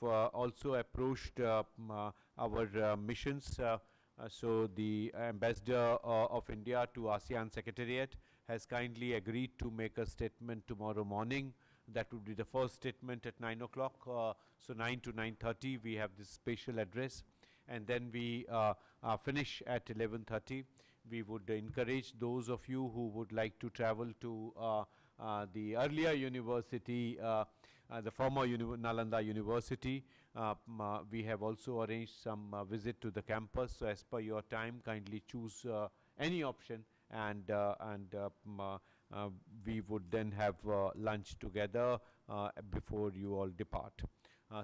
also approached our missions. So the Ambassador of India to ASEAN Secretariat has kindly agreed to make a statement tomorrow morning. That would be the first statement at 9 o'clock. So 9 to 9:30 we have this special address, and then we finish at 11:30. We would encourage those of you who would like to travel to the earlier university, the former Nalanda University. We have also arranged some visit to the campus. So as per your time, kindly choose any option, and we would then have lunch together before you all depart.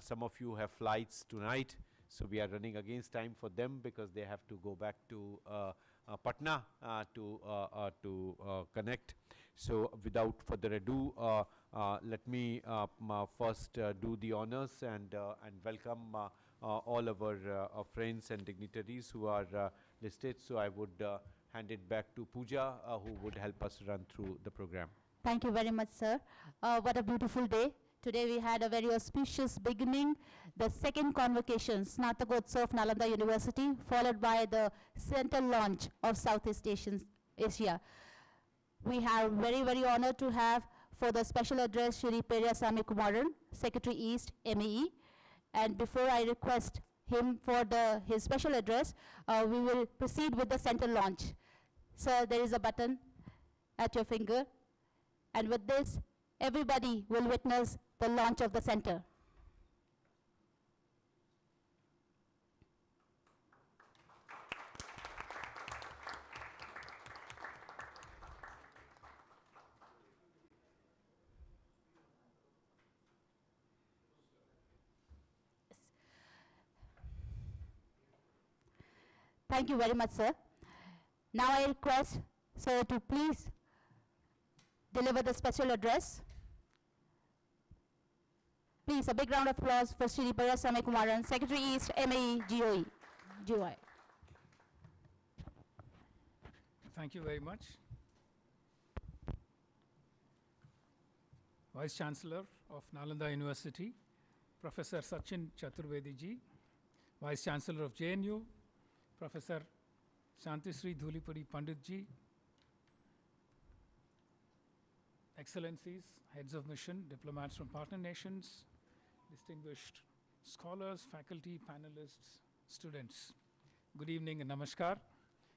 Some of you have flights tonight, so we are running against time for them because they have to go back to Patna to connect. So without further ado, let me first do the honors and welcome all our friends and dignitaries who are listed. So I would hand it back to Pooja, who would help us run through the program. Thank you very much, sir. What a beautiful day. Today we had a very auspicious beginning, the second convocation, Snatagotsav of Nalanda University, followed by the center launch of Southeast Asia. We are very, very honored to have for the special address Shri Periasamy Kumaran, Secretary East, MAE. And before I request him for his special address, we will proceed with the center launch. Sir, there is a button at your finger. And with this, everybody will witness the launch of the center. Thank you very much, sir. Now I request sir to please deliver the special address. Please, a big round of applause for Shri Periasamy Kumaran, Secretary East, MAE, GOI. Thank you very much. Vice Chancellor of Nalanda University, Professor Sachin Chaturvedi ji, Vice Chancellor of JNU, Professor Shantisri Dhulipuri Pandit ji, Excellencies, Heads of Mission, diplomats from partner nations, distinguished scholars, faculty, panelists, students. Good evening and namaskar.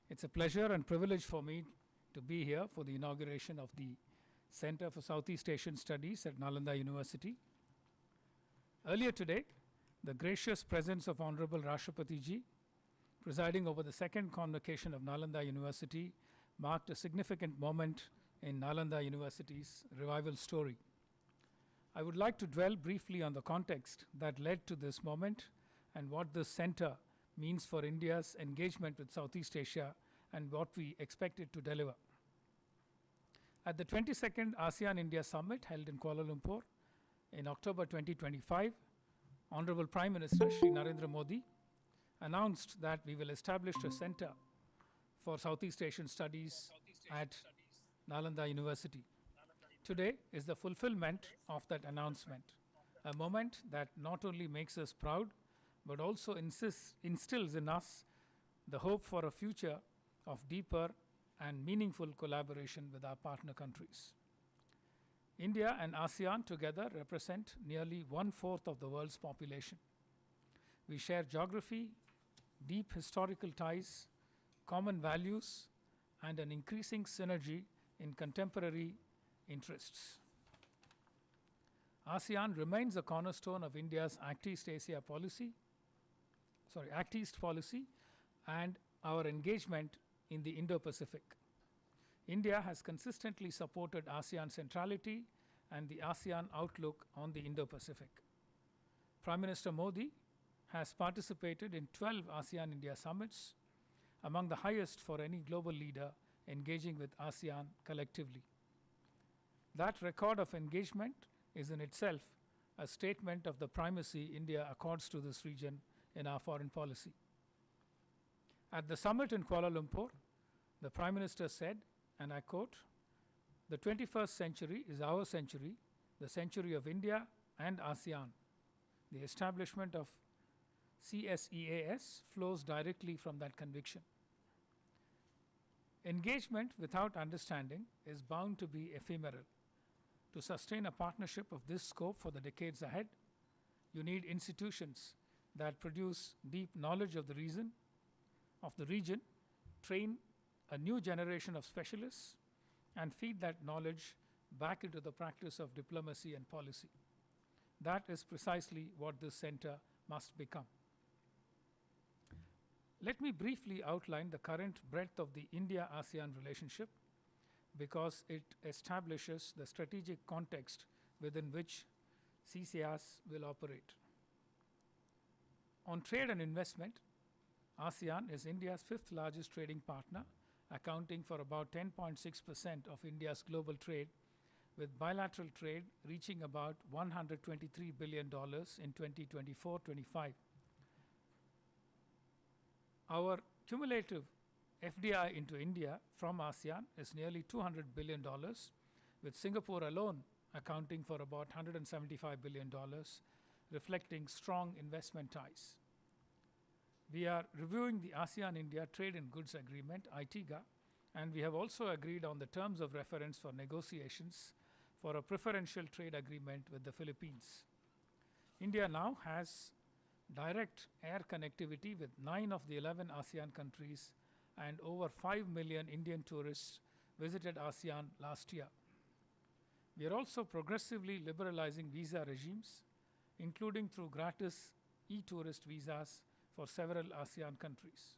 It's a pleasure and privilege for me to be here for the inauguration of the Center for Southeast Asian Studies at Nalanda University. Earlier today, the gracious presence of Honorable Rashtrapati ji, presiding over the second convocation of Nalanda University, marked a significant moment in Nalanda University's revival story. I would like to dwell briefly on the context that led to this moment and what this center means for India's engagement with Southeast Asia and what we expect it to deliver. At the 22nd ASEAN-India Summit held in Kuala Lumpur in October 2025, Honorable Prime Minister Shri Narendra Modi announced that we will establish a center for Southeast Asian studies at Nalanda University. Today is the fulfillment of that announcement, a moment that not only makes us proud, but also instills in us the hope for a future of deeper and meaningful collaboration with our partner countries. India and ASEAN together represent nearly 1/4 of the world's population. We share geography, deep historical ties, common values, and an increasing synergy in contemporary interests. ASEAN remains a cornerstone of India's Act East policy and our engagement in the Indo-Pacific. India has consistently supported ASEAN centrality and the ASEAN outlook on the Indo-Pacific. Prime Minister Modi has participated in 12 ASEAN-India summits, among the highest for any global leader engaging with ASEAN collectively. That record of engagement is in itself a statement of the primacy India accords to this region in our foreign policy. At the summit in Kuala Lumpur, the Prime Minister said, and I quote, "The 21st century is our century, the century of India and ASEAN. The establishment of CSEAS flows directly from that conviction. Engagement without understanding is bound to be ephemeral. To sustain a partnership of this scope for the decades ahead, you need institutions that produce deep knowledge of the region, train a new generation of specialists, and feed that knowledge back into the practice of diplomacy and policy. That is precisely what this center must become. Let me briefly outline the current breadth of the India-ASEAN relationship, because it establishes the strategic context within which CCAS will operate. On trade and investment, ASEAN is India's fifth largest trading partner, accounting for about 10.6% of India's global trade, with bilateral trade reaching about $123 billion in 2024-25. Our cumulative FDI into India from ASEAN is nearly $200 billion, with Singapore alone accounting for about $175 billion, reflecting strong investment ties. We are reviewing the ASEAN-India Trade in Goods Agreement, ITIGA, and we have also agreed on the terms of reference for negotiations for a preferential trade agreement with the Philippines. India now has direct air connectivity with 9 of the 11 ASEAN countries, and over 5 million Indian tourists visited ASEAN last year. We are also progressively liberalizing visa regimes, including through gratis e-tourist visas for several ASEAN countries.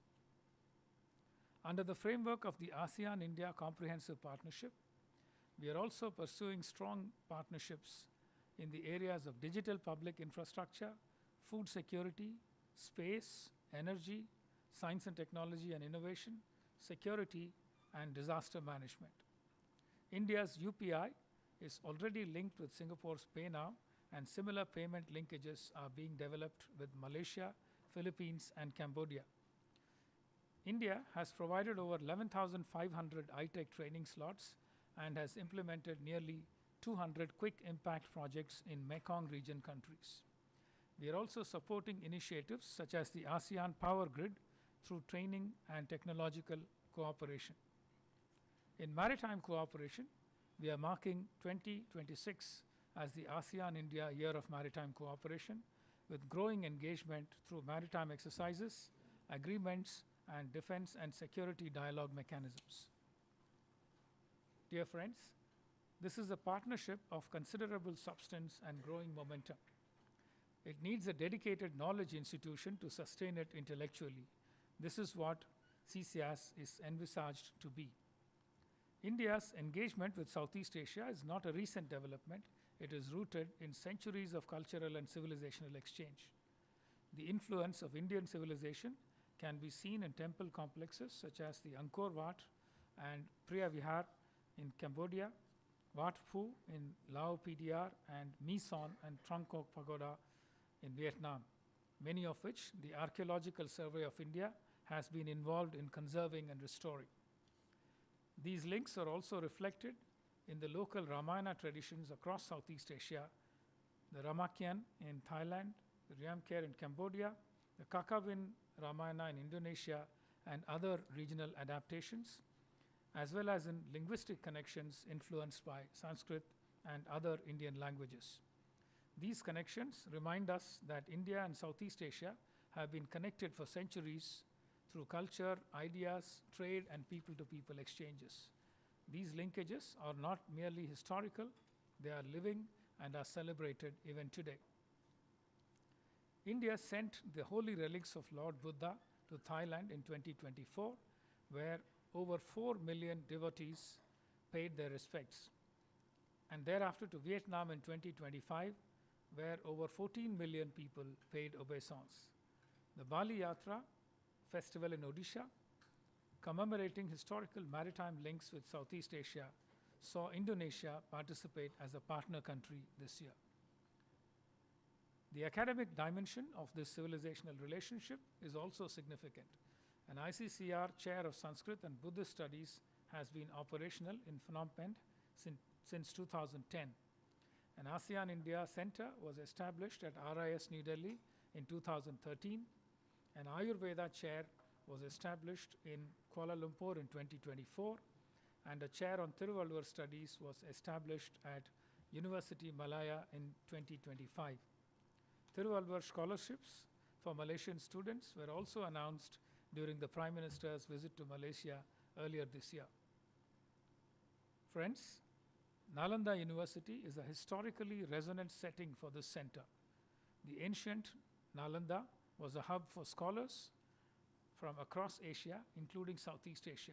Under the framework of the ASEAN-India Comprehensive Partnership, we are also pursuing strong partnerships in the areas of digital public infrastructure, food security, space, energy, science and technology and innovation, security, and disaster management. India's UPI is already linked with Singapore's PayNow, and similar payment linkages are being developed with Malaysia, Philippines, and Cambodia. India has provided over 11,500 iTech training slots and has implemented nearly 200 quick impact projects in Mekong region countries. We are also supporting initiatives such as the ASEAN Power Grid through training and technological cooperation. In maritime cooperation, we are marking 2026 as the ASEAN-India Year of Maritime Cooperation, with growing engagement through maritime exercises, agreements, and defense and security dialogue mechanisms. Dear friends, this is a partnership of considerable substance and growing momentum. It needs a dedicated knowledge institution to sustain it intellectually. This is what CCAS is envisaged to be. India's engagement with Southeast Asia is not a recent development. It is rooted in centuries of cultural and civilizational exchange. The influence of Indian civilization can be seen in temple complexes such as the Angkor Wat and Preah Vihar in Cambodia, Wat Phu in Lao PDR, and My Son and Trong Kok Pagoda in Vietnam, many of which the Archaeological Survey of India has been involved in conserving and restoring. These links are also reflected in the local Ramayana traditions across Southeast Asia, the Ramakien in Thailand, the Riamkher in Cambodia, the Kakawin Ramayana in Indonesia, and other regional adaptations, as well as in linguistic connections influenced by Sanskrit and other Indian languages. These connections remind us that India and Southeast Asia have been connected for centuries through culture, ideas, trade, and people-to-people exchanges. These linkages are not merely historical, they are living and are celebrated even today. India sent the holy relics of Lord Buddha to Thailand in 2024, where over 4 million devotees paid their respects, and thereafter to Vietnam in 2025, where over 14 million people paid obeisance. The Bali Yatra festival in Odisha, commemorating historical maritime links with Southeast Asia, saw Indonesia participate as a partner country this year. The academic dimension of this civilizational relationship is also significant. An ICCR Chair of Sanskrit and Buddhist Studies has been operational in Phnom Penh since 2010, An ASEAN-India Center was established at RIS New Delhi in 2013. An Ayurveda chair was established in Kuala Lumpur in 2024, and a chair on Thiruvalluvar studies was established at University Malaya in 2025. Thiruvalluvar scholarships for Malaysian students were also announced during the Prime Minister's visit to Malaysia earlier this year. Friends, Nalanda University is a historically resonant setting for this center. The ancient Nalanda was a hub for scholars from across Asia, including Southeast Asia.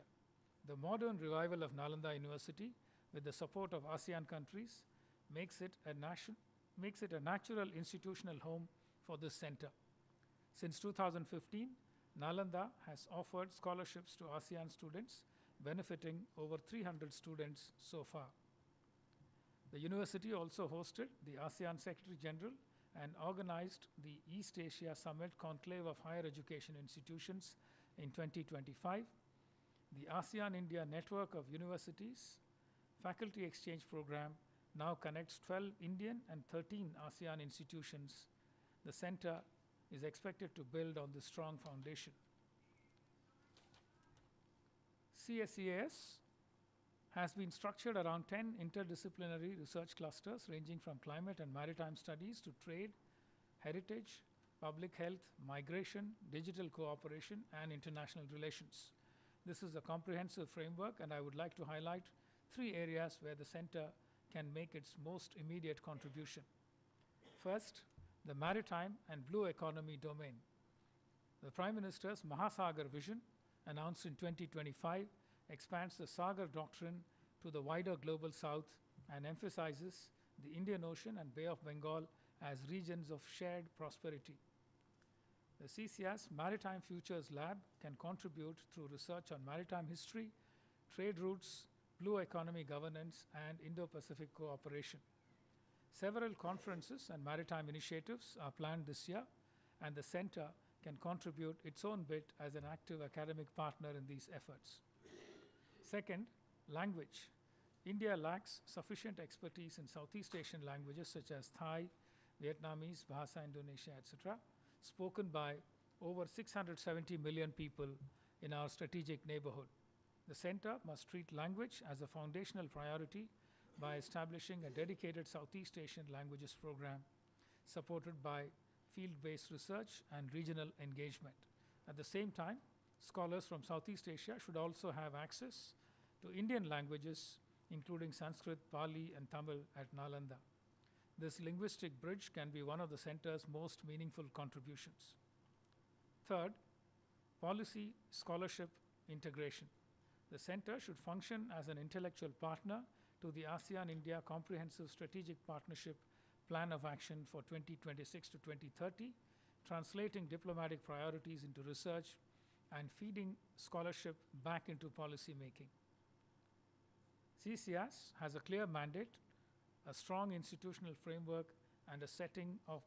The modern revival of Nalanda University, with the support of ASEAN countries, makes it a natural institutional home for this center. Since 2015, Nalanda has offered scholarships to ASEAN students, benefiting over 300 students so far. The university also hosted the ASEAN Secretary General and organized the East Asia Summit Conclave of Higher Education Institutions in 2025. The ASEAN-India Network of Universities Faculty Exchange Program now connects 12 Indian and 13 ASEAN institutions. The center is expected to build on this strong foundation. CSEAS has been structured around 10 interdisciplinary research clusters ranging from climate and maritime studies to trade, heritage, public health, migration, digital cooperation, and international relations. This is a comprehensive framework, and I would like to highlight 3 areas where the center can make its most immediate contribution. First, the maritime and blue economy domain. The Prime Minister's Mahasagar vision, announced in 2025, expands the Sagar doctrine to the wider global south and emphasizes the Indian Ocean and Bay of Bengal as regions of shared prosperity. The CCS Maritime Futures Lab can contribute through research on maritime history, trade routes, blue economy governance, and Indo-Pacific cooperation. Several conferences and maritime initiatives are planned this year, and the center can contribute its own bit as an active academic partner in these efforts. Second, language. India lacks sufficient expertise in Southeast Asian languages such as Thai, Vietnamese, Bahasa Indonesia, etc., spoken by over 670 million people in our strategic neighborhood. The center must treat language as a foundational priority by establishing a dedicated Southeast Asian languages program supported by field-based research and regional engagement. At the same time, scholars from Southeast Asia should also have access to Indian languages, including Sanskrit, Pali, and Tamil at Nalanda. This linguistic bridge can be one of the center's most meaningful contributions. Third, policy scholarship integration. The center should function as an intellectual partner to the ASEAN-India Comprehensive Strategic Partnership Plan of Action for 2026 to 2030, translating diplomatic priorities into research and feeding scholarship back into policy making. CCS has a clear mandate, a strong institutional framework, and a setting of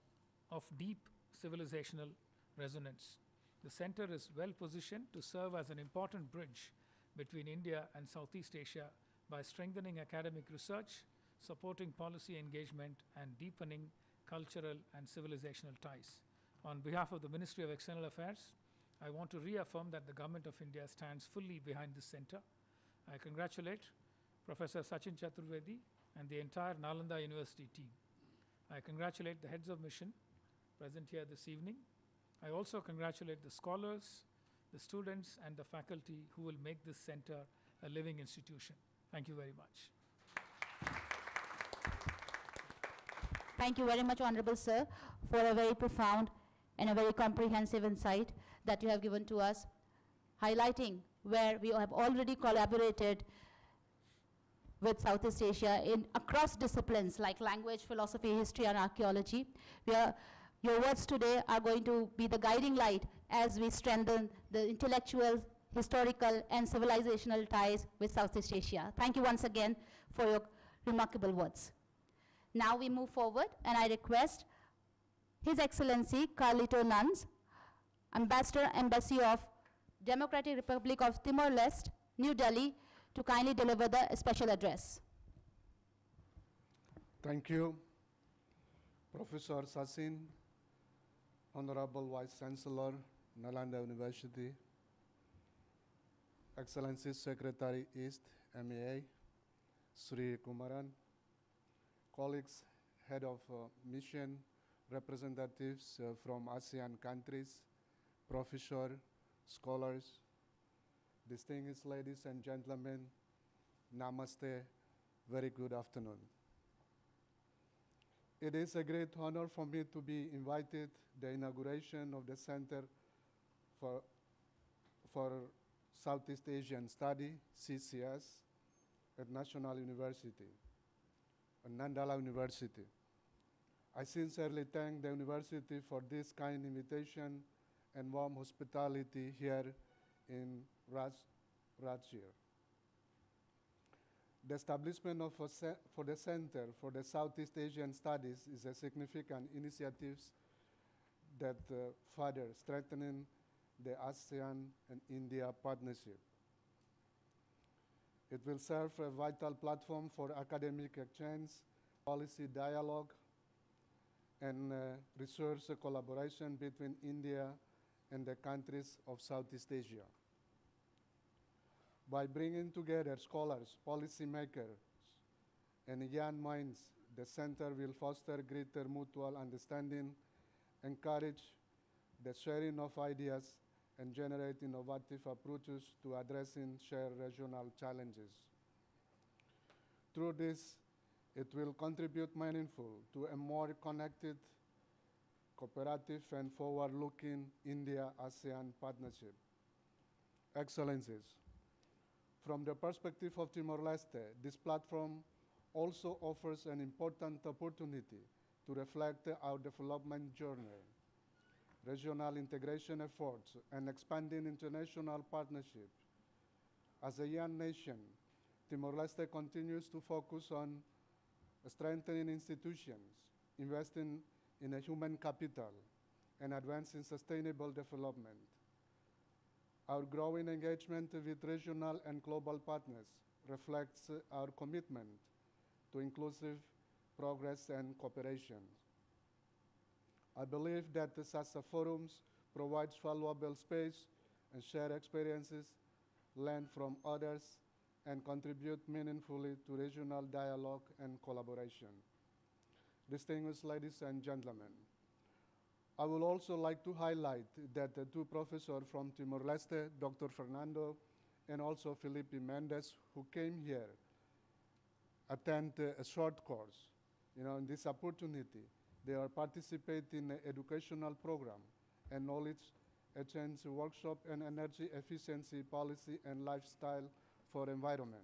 deep civilizational resonance. The center is well positioned to serve as an important bridge between India and Southeast Asia by strengthening academic research, supporting policy engagement, and deepening cultural and civilizational ties. On behalf of the Ministry of External Affairs, I want to reaffirm that the Government of India stands fully behind this center. I congratulate Professor Sachin Chaturvedi and the entire Nalanda University team. I congratulate the heads of mission present here this evening. I also congratulate the scholars, the students, and the faculty who will make this center a living institution. Thank you very much. Thank you very much, Honorable Sir, for a very profound and a very comprehensive insight that you have given to us, highlighting where we have already collaborated with Southeast Asia in across disciplines like language, philosophy, history, and archaeology. Your words today are going to be the guiding light as we strengthen the intellectual, historical, and civilizational ties with Southeast Asia. Thank you once again for your remarkable words. Now we move forward, and I request His Excellency Carlito Nunes, Ambassador, Embassy of Democratic Republic of Timor-Leste, New Delhi, to kindly deliver the special address. Thank you. Professor Sachin, Honorable Vice Chancellor, Nalanda University, Excellency Secretary East, MEA, Sri Kumaran, colleagues, head of mission, representatives from ASEAN countries, professors, scholars, distinguished ladies and gentlemen, namaste, very good afternoon. It is a great honor for me to be invited the inauguration of the Center for Southeast Asian Study, CCS, at National University, Nalanda University. I sincerely thank the university for this kind invitation and warm hospitality here in Rajgir. The establishment of for the Center for the Southeast Asian Studies is a significant initiative that further strengthening the ASEAN and India partnership. It will serve a vital platform for academic exchange, policy dialogue, and research collaboration between India and the countries of Southeast Asia. By bringing together scholars, policymakers, and young minds, the Center will foster greater mutual understanding, encourage the sharing of ideas, and generate innovative approaches to addressing shared regional challenges. Through this, it will contribute meaningfully to a more connected, cooperative, and forward-looking India-ASEAN partnership. Excellencies, from the perspective of Timor-Leste, this platform also offers an important opportunity to reflect our development journey, regional integration efforts, and expanding international partnership. As a young nation, Timor-Leste continues to focus on strengthening institutions, investing in a human capital, and advancing sustainable development. Our growing engagement with regional and global partners reflects our commitment to inclusive progress and cooperation. I believe that such forums provides valuable space and share experiences, learn from others, and contribute meaningfully to regional dialogue and collaboration. Distinguished ladies and gentlemen, I would also like to highlight that the two professors from Timor-Leste, Dr. Fernando and also Felipe Mendes, who came here, attend a short course. In this opportunity, they are participating in an educational program and knowledge exchange workshop and energy efficiency policy and lifestyle for environment,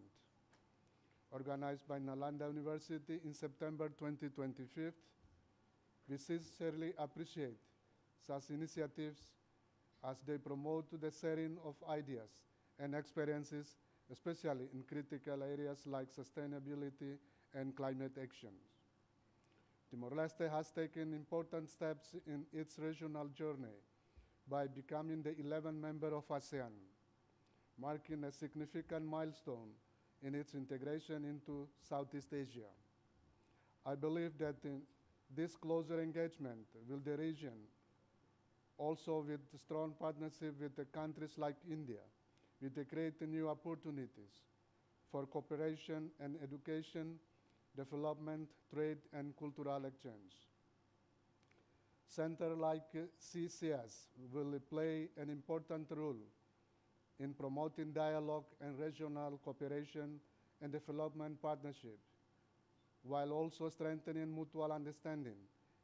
organized by Nalanda University in September 2025. We sincerely appreciate such initiatives as they promote the sharing of ideas and experiences, especially in critical areas like sustainability and climate action. Timor-Leste has taken important steps in its regional journey by becoming the 11th member of ASEAN, marking a significant milestone in its integration into Southeast Asia. I believe that in this closer engagement with the region, also with strong partnership with the countries like India, will create new opportunities for cooperation and education, development, trade, and cultural exchange. Centers like CCS will play an important role in promoting dialogue and regional cooperation and development partnership, while also strengthening mutual understanding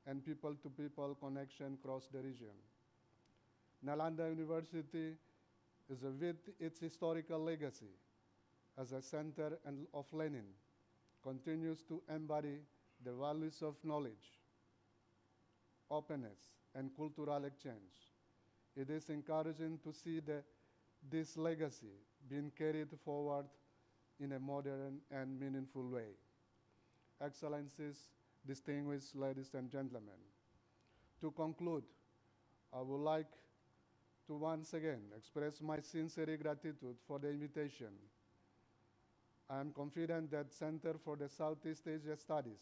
and people-to-people connection across the region. Nalanda University is with its historical legacy as a center of learning, continues to embody the values of knowledge, openness, and cultural exchange. It is encouraging to see this legacy being carried forward in a modern and meaningful way. Excellencies, distinguished ladies and gentlemen, to conclude, I would like to once again express my sincere gratitude for the invitation. I am confident that Center for the Southeast Asia Studies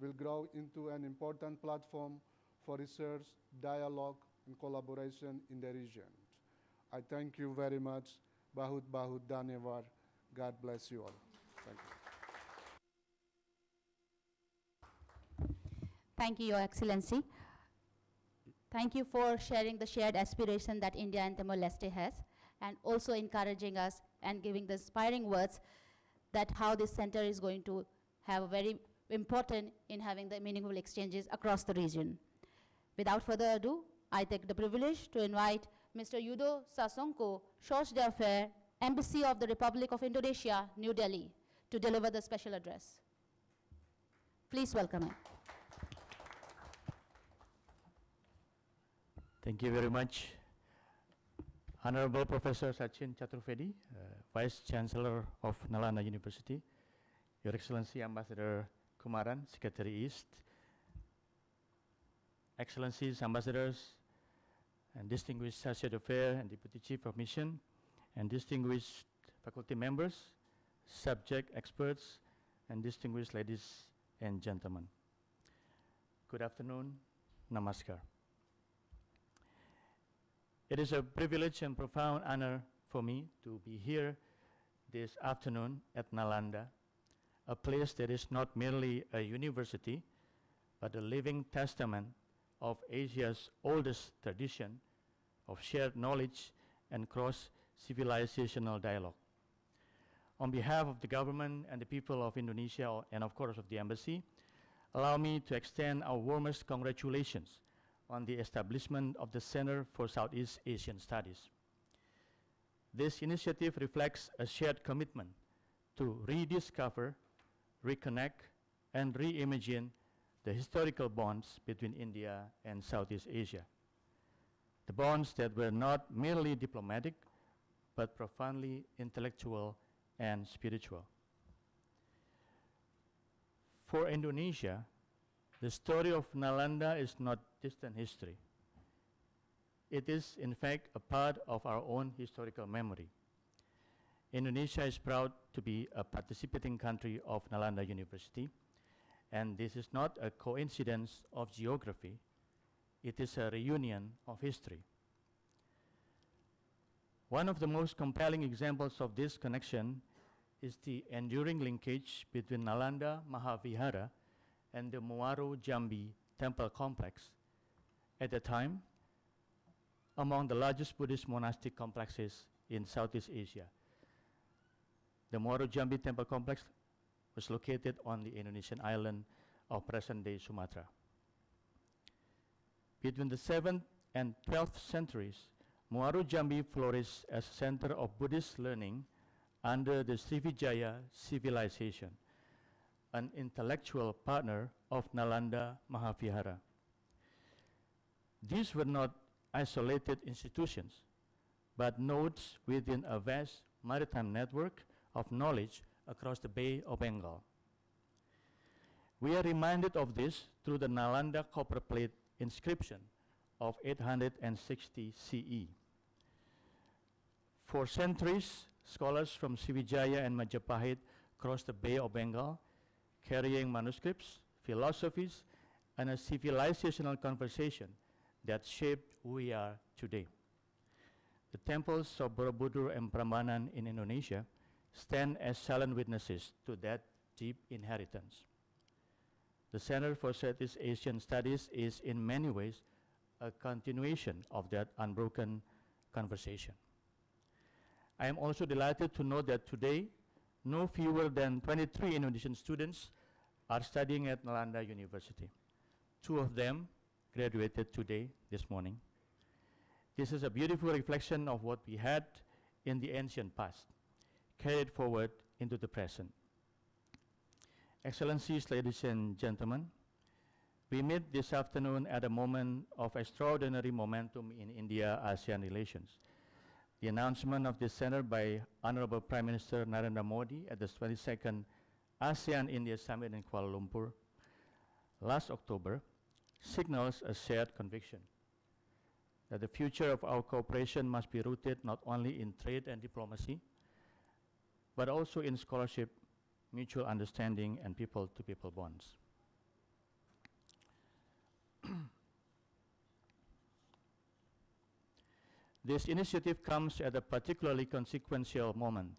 will grow into an important platform for research, dialogue, and collaboration in the region. I thank you very much. Bahut Bahut Dhanyavad. God bless you all. Thank you. Thank you, Your Excellency. Thank you for sharing the shared aspiration that India and Timor-Leste has, and also encouraging us and giving the inspiring words that how this center is going to have a very important in having the meaningful exchanges across the region. Without further ado, I take the privilege to invite Mr. Yudo Sasongko, Charge d'Affaires, Embassy of the Republic of Indonesia, New Delhi, to deliver the special address. Please welcome him. Thank you very much. Honorable Professor Sachin Chaturvedi, Vice Chancellor of Nalanda University, Your Excellency Ambassador Kumaran, Secretary East, Excellencies, Ambassadors, and distinguished Charge d'Affaires and Deputy Chief of Mission, and distinguished faculty members, subject experts, and distinguished ladies and gentlemen. Good afternoon, Namaskar. It is a privilege and profound honor for me to be here this afternoon at Nalanda, a place that is not merely a university, but a living testament of Asia's oldest tradition of shared knowledge and cross-civilizational dialogue. On behalf of the government and the people of Indonesia, and of course of the embassy, allow me to extend our warmest congratulations on the establishment of the Center for Southeast Asian Studies. This initiative reflects a shared commitment to rediscover, reconnect, and reimagine the historical bonds between India and Southeast Asia. The bonds that were not merely diplomatic, but profoundly intellectual and spiritual. For Indonesia, the story of Nalanda is not distant history. It is, in fact, a part of our own historical memory. Indonesia is proud to be a participating country of Nalanda University, and this is not a coincidence of geography. It is a reunion of history. One of the most compelling examples of this connection is the enduring linkage between Nalanda Mahavihara and the Muaro Jambi temple complex, at the time among the largest Buddhist monastic complexes in Southeast Asia. The Muaro Jambi temple complex was located on the Indonesian island of present-day Sumatra. Between the 7th and 12th centuries, Muaro Jambi flourished as a center of Buddhist learning under the Srivijaya civilization, an intellectual partner of Nalanda Mahavihara. These were not isolated institutions, but nodes within a vast maritime network of knowledge across the Bay of Bengal. We are reminded of this through the Nalanda copper plate inscription of 860 CE. For centuries, scholars from Srivijaya and Majapahit crossed the Bay of Bengal, carrying manuscripts, philosophies, and a civilizational conversation that shaped who we are today. The temples of Borobudur and Prambanan in Indonesia stand as silent witnesses to that deep inheritance. The Center for Southeast Asian Studies is in many ways a continuation of that unbroken conversation. I am also delighted to note that today, no fewer than 23 Indonesian students are studying at Nalanda University. 2 of them graduated today, this morning. This is a beautiful reflection of what we had in the ancient past, carried forward into the present. Excellencies, ladies and gentlemen, we meet this afternoon at a moment of extraordinary momentum in India-ASEAN relations. The announcement of this center by Honorable Prime Minister Narendra Modi at the 22nd ASEAN-India Summit in Kuala Lumpur last October signals a shared conviction that the future of our cooperation must be rooted not only in trade and diplomacy, but also in scholarship, mutual understanding, and people-to-people bonds. This initiative comes at a particularly consequential moment.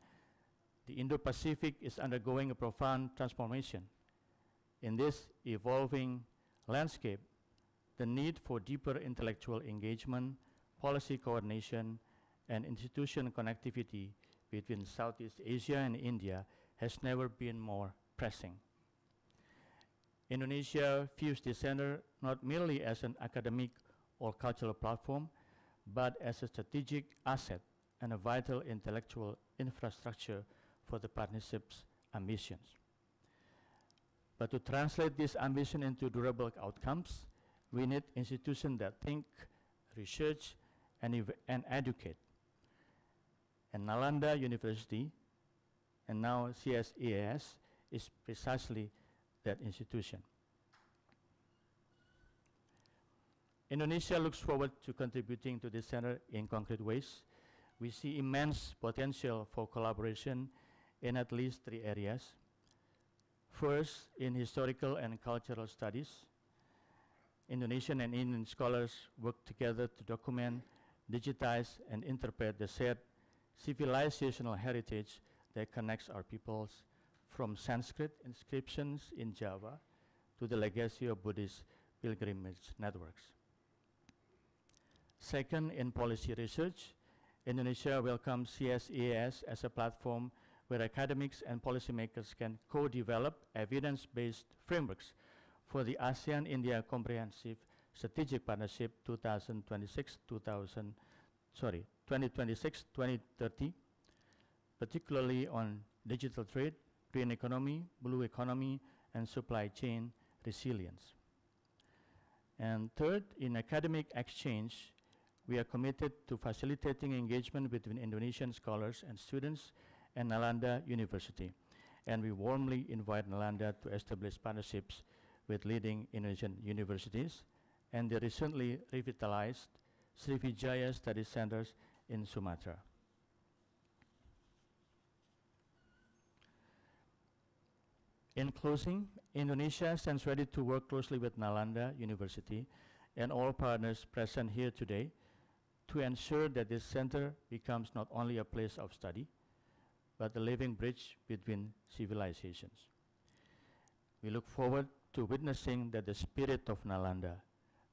The Indo-Pacific is undergoing a profound transformation. In this evolving landscape, the need for deeper intellectual engagement, policy coordination, and institution connectivity between Southeast Asia and India has never been more pressing. Indonesia views the center not merely as an academic or cultural platform, but as a strategic asset and a vital intellectual infrastructure for the partnership's ambitions. But to translate this ambition into durable outcomes, we need institutions that think, research, and educate. And Nalanda University, and now CSEAS, is precisely that institution. Indonesia looks forward to contributing to this center in concrete ways. We see immense potential for collaboration in at least 3 areas. First, in historical and cultural studies, Indonesian and Indian scholars work together to document, digitize, and interpret the shared civilizational heritage that connects our peoples, from Sanskrit inscriptions in Java to the legacy of Buddhist pilgrimage networks. Second, in policy research, Indonesia welcomes CSEAS as a platform where academics and policymakers can co-develop evidence-based frameworks for the ASEAN-India Comprehensive Strategic Partnership 2026-2030, particularly on digital trade, green economy, blue economy, and supply chain resilience. And third, in academic exchange, we are committed to facilitating engagement between Indonesian scholars and students and Nalanda University. And we warmly invite Nalanda to establish partnerships with leading Indonesian universities and the recently revitalized Sriwijaya Study Centers in Sumatra. In closing, Indonesia stands ready to work closely with Nalanda University and all partners present here today to ensure that this center becomes not only a place of study, but a living bridge between civilizations. We look forward to witnessing that the spirit of Nalanda,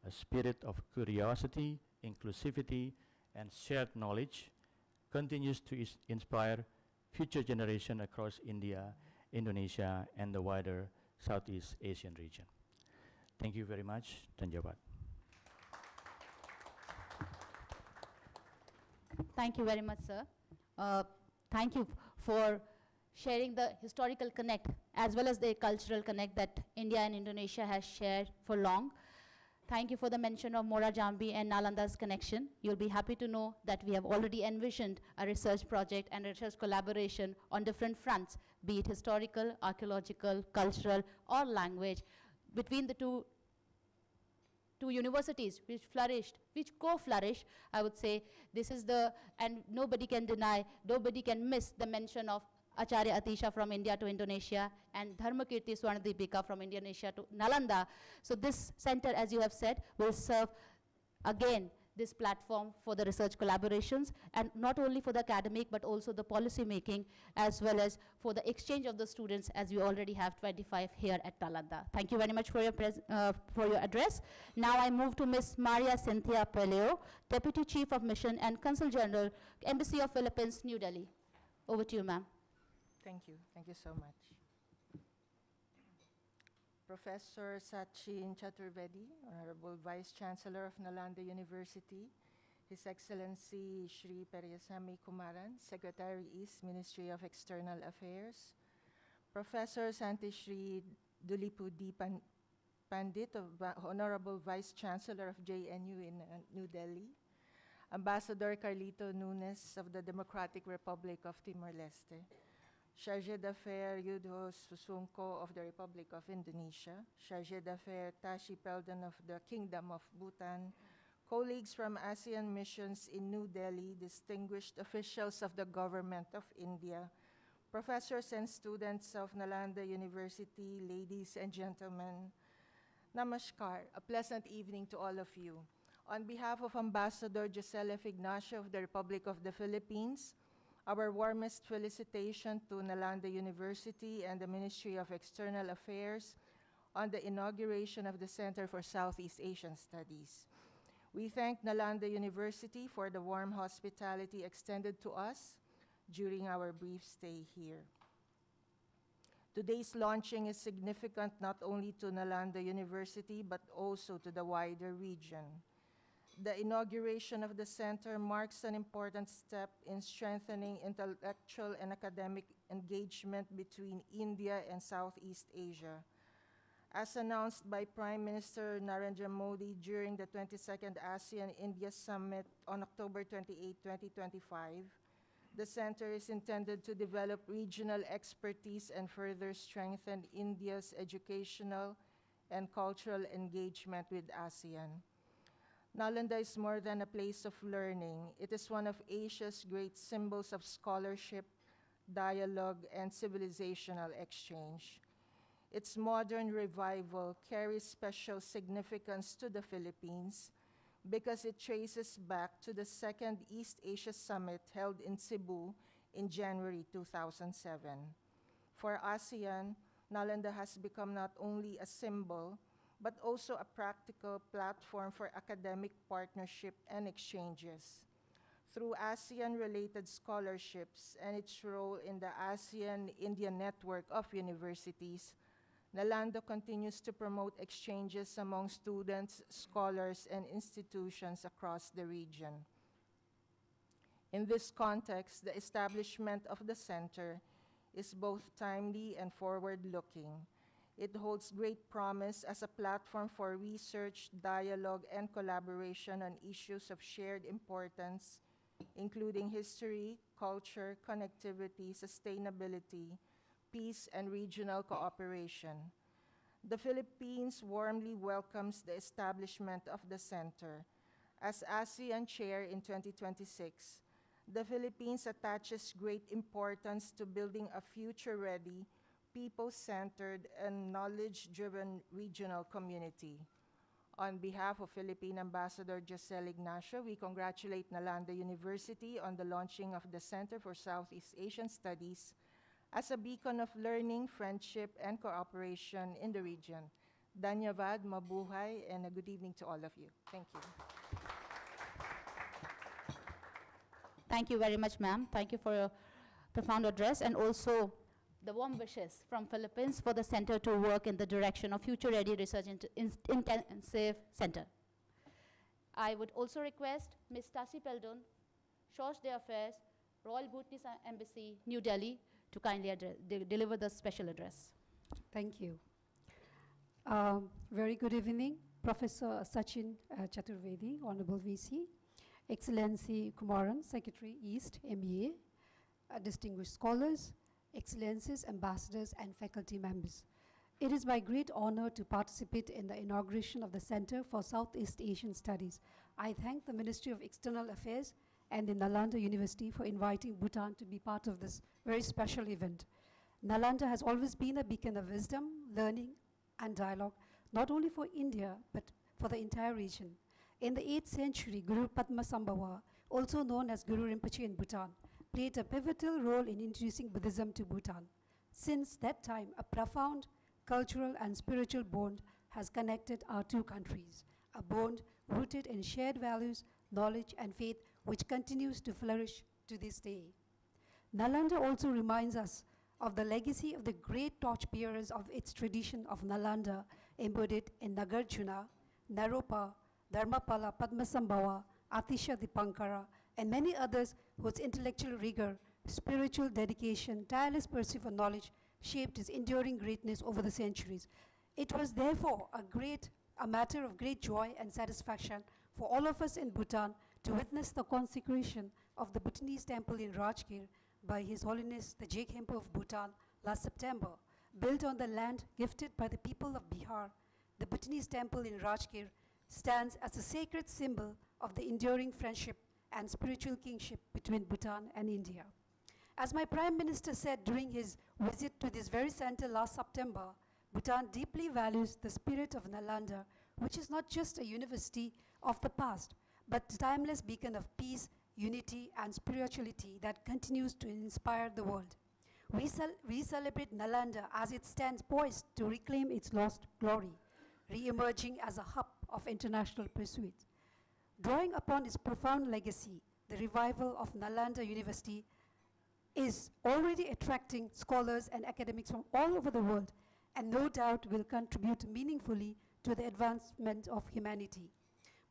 a spirit of curiosity, inclusivity, and shared knowledge, continues to inspire future generations across India, Indonesia, and the wider Southeast Asian region. Thank you very much. Dhanjawad. Thank you very much, sir. Thank you for sharing the historical connect as well as the cultural connect that India and Indonesia has shared for long. Thank you for the mention of Mora Jambi and Nalanda's connection. You'll be happy to know that we have already envisioned a research project and research collaboration on different fronts, be it historical, archaeological, cultural, or language, between the two universities which flourished, which co-flourish. I would say this is and nobody can deny, nobody can miss the mention of Acharya Atisha from India to Indonesia and Dharmakirti Swarnadipika from Indonesia to Nalanda. So this center, as you have said, will serve again this platform for the research collaborations, and not only for the academic but also the policy making, as well as for the exchange of the students, as we already have 25 here at Nalanda. Thank you very much for your address. Now I move to Ms. Maria Cynthia Peleo, Deputy Chief of Mission and Consul General, Embassy of Philippines, New Delhi. Over to you, ma'am. Thank you. Thank you so much. Professor Sachin Chaturvedi, Honorable Vice Chancellor of Nalanda University, His Excellency Shri Periyasamy Kumaran, Secretary East, Ministry of External Affairs, Professor Santi Shri Dulipudi Pandit, Honorable Vice Chancellor of JNU in New Delhi, Ambassador Carlito Nunes of the Democratic Republic of Timor-Leste, Chargé d'Affaires Yudho Susungko of the Republic of Indonesia, Chargé d'Affaires Tashi Pelden of the Kingdom of Bhutan, colleagues from ASEAN missions in New Delhi, distinguished officials of the Government of India, professors and students of Nalanda University, ladies and gentlemen, Namaskar, a pleasant evening to all of you. On behalf of Ambassador Giselle F. Ignacio of the Republic of the Philippines, our warmest felicitation to Nalanda University and the Ministry of External Affairs on the inauguration of the Center for Southeast Asian Studies. We thank Nalanda University for the warm hospitality extended to us during our brief stay here. Today's launching is significant not only to Nalanda University but also to the wider region. The inauguration of the center marks an important step in strengthening intellectual and academic engagement between India and Southeast Asia. As announced by Prime Minister Narendra Modi during the 22nd ASEAN-India Summit on October 28, 2025, the center is intended to develop regional expertise and further strengthen India's educational and cultural engagement with ASEAN. Nalanda is more than a place of learning. It is one of Asia's great symbols of scholarship, dialogue, and civilizational exchange. Its modern revival carries special significance to the Philippines because it traces back to the Second East Asia Summit held in Cebu in January 2007. For ASEAN, Nalanda has become not only a symbol, but also a practical platform for academic partnership and exchanges. Through ASEAN-related scholarships and its role in the ASEAN-India network of universities, Nalanda continues to promote exchanges among students, scholars, and institutions across the region. In this context, the establishment of the center is both timely and forward-looking. It holds great promise as a platform for research, dialogue, and collaboration on issues of shared importance, including history, culture, connectivity, sustainability, peace, and regional cooperation. The Philippines warmly welcomes the establishment of the center. As ASEAN Chair in 2026, the Philippines attaches great importance to building a future-ready, people-centered, and knowledge-driven regional community. On behalf of Philippine Ambassador Giselle Ignacio, we congratulate Nalanda University on the launching of the Center for Southeast Asian Studies as a beacon of learning, friendship, and cooperation in the region. Dhanyavad, mabuhay, and a good evening to all of you. Thank you. Thank you very much, ma'am. Thank you for your profound address and also the warm wishes from Philippines for the center to work in the direction of future-ready research intensive center. I would also request Ms. Tasi Peldon, Charge d'Affaires, Royal Bhutanese Embassy, New Delhi, to kindly deliver the special address. Thank you. Very good evening, Professor Sachin Chaturvedi, Honorable VC, Excellency Kumaran, Secretary East, MEA, distinguished scholars, Excellencies, ambassadors, and faculty members. It is my great honor to participate in the inauguration of the Center for Southeast Asian Studies. I thank the Ministry of External Affairs and the Nalanda University for inviting Bhutan to be part of this very special event. Nalanda has always been a beacon of wisdom, learning, and dialogue, not only for India, but for the entire region. In the 8th century, Guru Padmasambhava, also known as Guru Rinpoche in Bhutan, played a pivotal role in introducing Buddhism to Bhutan. Since that time, a profound cultural and spiritual bond has connected our two countries, a bond rooted in shared values, knowledge, and faith, which continues to flourish to this day. Nalanda also reminds us of the legacy of the great torchbearers of its tradition of Nalanda, embodied in Nagarjuna, Naropa, Dharmapala, Padmasambhava, Atisha Dipankara, and many others whose intellectual rigor, spiritual dedication, tireless pursuit for knowledge shaped his enduring greatness over the centuries. It was therefore a matter of great joy and satisfaction for all of us in Bhutan to witness the consecration of the Bhutanese temple in Rajgir by His Holiness the Jekhempa of Bhutan last September. Built on the land gifted by the people of Bihar, the Bhutanese temple in Rajgir stands as a sacred symbol of the enduring friendship and spiritual kingship between Bhutan and India. As my Prime Minister said during his visit to this very center last September, Bhutan deeply values the spirit of Nalanda, which is not just a university of the past, but a timeless beacon of peace, unity, and spirituality that continues to inspire the world. We celebrate Nalanda as it stands poised to reclaim its lost glory, re-emerging as a hub of international pursuits. Drawing upon its profound legacy, the revival of Nalanda University is already attracting scholars and academics from all over the world, and no doubt will contribute meaningfully to the advancement of humanity.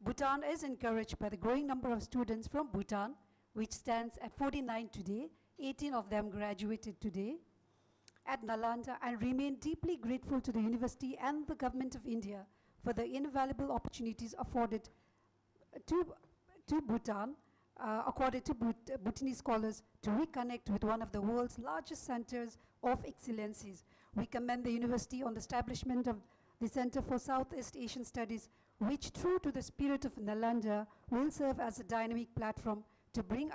Bhutan is encouraged by the growing number of students from Bhutan, which stands at 49 today. 18 of them graduated today at Nalanda, and remain deeply grateful to the university and the government of India for the invaluable opportunities afforded to Bhutan, accorded to Bhutanese scholars to reconnect with one of the world's largest centers of excellencies. We commend the university on the establishment of the Center for Southeast Asian Studies, which, true to the spirit of Nalanda, will serve as a dynamic platform to bring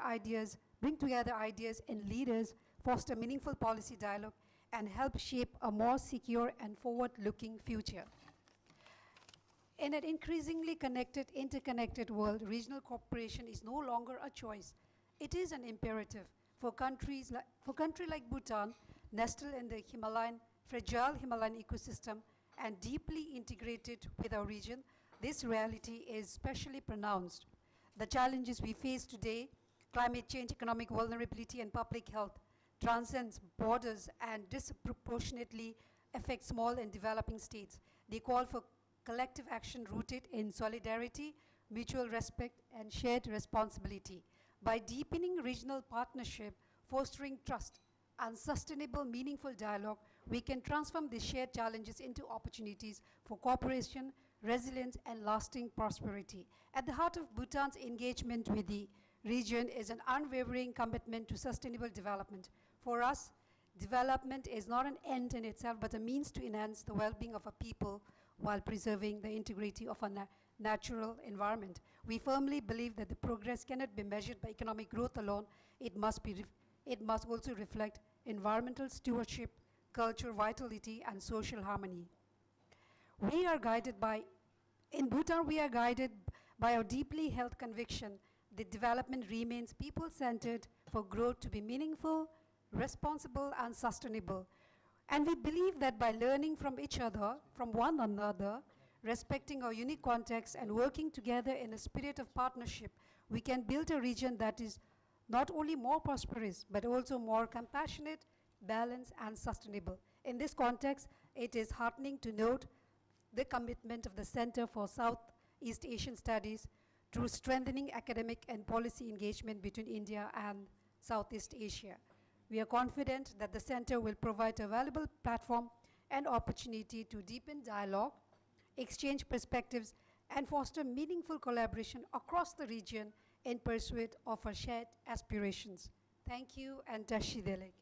together ideas and leaders, foster meaningful policy dialogue, and help shape a more secure and forward-looking future. In an increasingly interconnected world, regional cooperation is no longer a choice. It is an imperative for a country like Bhutan, nestled in the fragile Himalayan ecosystem and deeply integrated with our region. This reality is especially pronounced. The challenges we face today, climate change, economic vulnerability, and public health, transcends borders and disproportionately affect small and developing states. They call for collective action rooted in solidarity, mutual respect, and shared responsibility. By deepening regional partnership, fostering trust, and sustainable, meaningful dialogue, we can transform these shared challenges into opportunities for cooperation, resilience, and lasting prosperity. At the heart of Bhutan's engagement with the region is an unwavering commitment to sustainable development. For us, development is not an end in itself, but a means to enhance the well-being of a people while preserving the integrity of a natural environment. We firmly believe that the progress cannot be measured by economic growth alone. It must also reflect environmental stewardship, cultural vitality, and social harmony. In Bhutan, we are guided by our deeply held conviction that development remains people-centered for growth to be meaningful, responsible, and sustainable. And we believe that by learning from each other, from one another, respecting our unique context, and working together in a spirit of partnership, we can build a region that is not only more prosperous, but also more compassionate, balanced, and sustainable. In this context, it is heartening to note the commitment of the Center for Southeast Asian Studies through strengthening academic and policy engagement between India and Southeast Asia. We are confident that the center will provide a valuable platform and opportunity to deepen dialogue, exchange perspectives, and foster meaningful collaboration across the region in pursuit of our shared aspirations. Thank you, and Tashi Deleg.